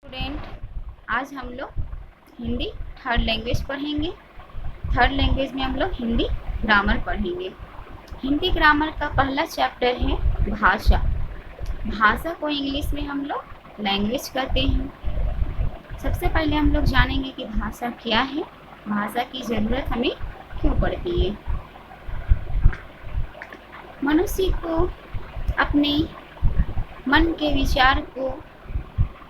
Student, आज हम लोग हिंदी थर्ड लैंग्वेज पढ़ेंगे। थर्ड लैंग्वेज में हम लोग हिंदी ग्रामर पढ़ेंगे। हिंदी ग्रामर का पहला चैप्टर है भाषा। भाषा को इंग्लिश में हम लोग लैंग्वेज कहते हैं। सबसे पहले हम लोग जानेंगे कि भाषा क्या है, भाषा की ज़रूरत हमें क्यों पड़ती है। मनुष्य को अपने मन के विचार को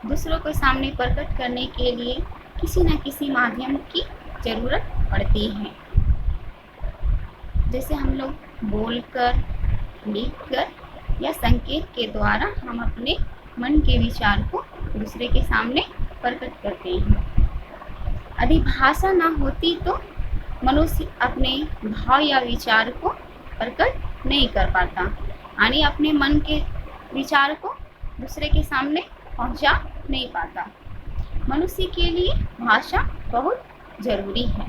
दूसरों के सामने प्रकट करने के लिए किसी न किसी माध्यम की ज़रूरत पड़ती है। जैसे हम लोग बोलकर, लिखकर या संकेत के द्वारा हम अपने मन के विचार को दूसरे के सामने प्रकट करते हैं। यदि भाषा ना होती तो मनुष्य अपने भाव या विचार को प्रकट नहीं कर पाता, यानी अपने मन के विचार को दूसरे के सामने पहुंचा नहीं पाता। मनुष्य के लिए भाषा बहुत ज़रूरी है।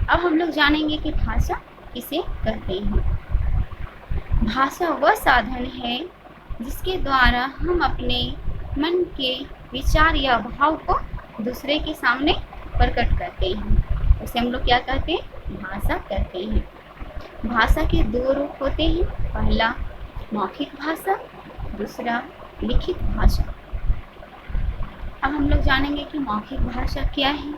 अब हम लोग जानेंगे कि भाषा किसे कहते हैं। भाषा वह साधन है जिसके द्वारा हम अपने मन के विचार या भाव को दूसरे के सामने प्रकट करते हैं। उसे हम लोग क्या कहते हैं? भाषा कहते हैं। भाषा के दो रूप होते हैं, पहला मौखिक भाषा, दूसरा लिखित भाषा। अब हम लोग जानेंगे कि मौखिक भाषा क्या है।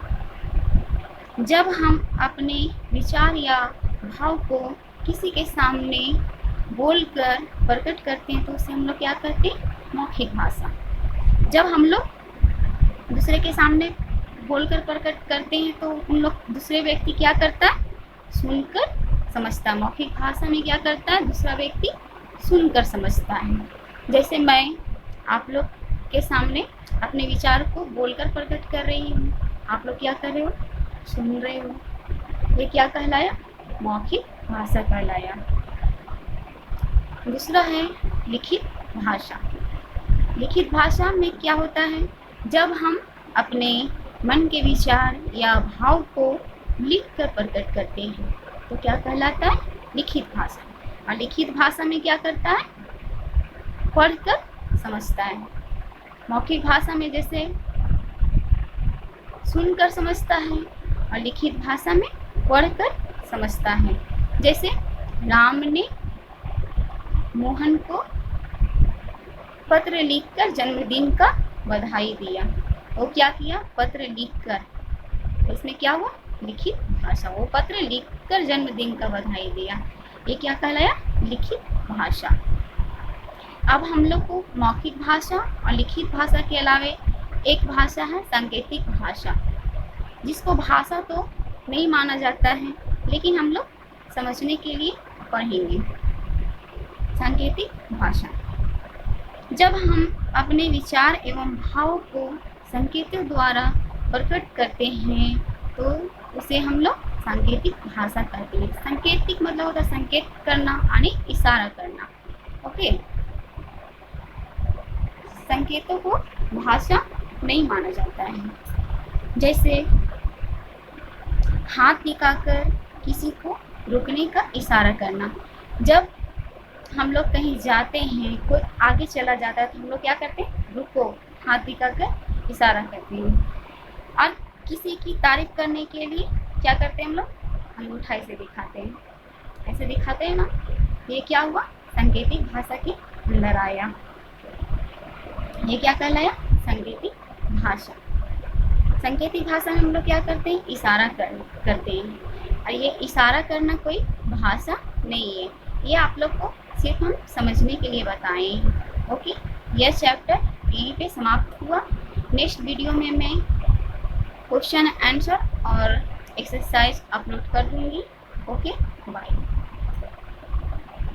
जब हम अपने विचार या भाव को किसी के सामने बोलकर प्रकट करते हैं तो उसे हम लोग क्या कहते हैं? मौखिक भाषा। जब हम लोग दूसरे के सामने बोलकर प्रकट करते हैं तो उन लोग दूसरे व्यक्ति क्या करता है? सुनकर समझता है। मौखिक भाषा में क्या करता है? दूसरा व्यक्ति सुनकर समझता है। जैसे मैं आप लोग के सामने अपने विचार को बोलकर प्रकट कर रही हूँ, आप लोग क्या कर रहे हो? सुन रहे हो। ये क्या कहलाया? मौखिक भाषा कहलाया। दूसरा है लिखित भाषा। लिखित भाषा में क्या होता है? जब हम अपने मन के विचार या भाव को लिख कर प्रकट करते हैं तो क्या कहलाता है? लिखित भाषा। और लिखित भाषा में क्या करता है? पढ़कर समझता है। मौखिक भाषा में जैसे सुनकर समझता है और लिखित भाषा में पढ़कर समझता है। जैसे राम ने मोहन को पत्र लिखकर जन्मदिन का बधाई दिया। वो क्या किया? पत्र लिखकर। इसमें क्या हुआ? लिखित भाषा। वो पत्र लिखकर जन्मदिन का बधाई दिया। ये क्या कहलाया? लिखित भाषा। अब हम लोग को मौखिक भाषा और लिखित भाषा के अलावे एक भाषा है सांकेतिक भाषा, जिसको भाषा तो नहीं माना जाता है लेकिन हम लोग समझने के लिए पढ़ेंगे। सांकेतिक भाषा, जब हम अपने विचार एवं भाव को संकेतों द्वारा प्रकट करते हैं तो उसे हम लोग सांकेतिक भाषा कहते हैं। सांकेतिक मतलब होता है संकेत करना यानी इशारा करना। ओके, संकेतों को भाषा नहीं माना जाता है। जैसे हाथ दिखाकर किसी को रुकने का इशारा करना। जब हम लोग कहीं जाते हैं, कोई आगे चला जाता है तो हम लोग क्या करते हैं? रुको, हाथ दिखाकर इशारा करते हैं। और किसी की तारीफ करने के लिए क्या करते हैं? हम लोग अंगूठा ऐसे दिखाते हैं, ऐसे दिखाते हैं ना। ये क्या हुआ? सांकेतिक भाषा के अंदर आया। ये क्या कहलाया? सांकेतिक भाषा। सांकेतिक भाषा में हम लोग क्या करते हैं? इशारा करते हैं। और ये इशारा करना कोई भाषा नहीं है, ये आप लोग को सिर्फ हम समझने के लिए बताए हैं। ओके, यह चैप्टर यहीं पे समाप्त हुआ। नेक्स्ट वीडियो में मैं क्वेश्चन आंसर और एक्सरसाइज अपलोड कर दूँगी। Okay, bye.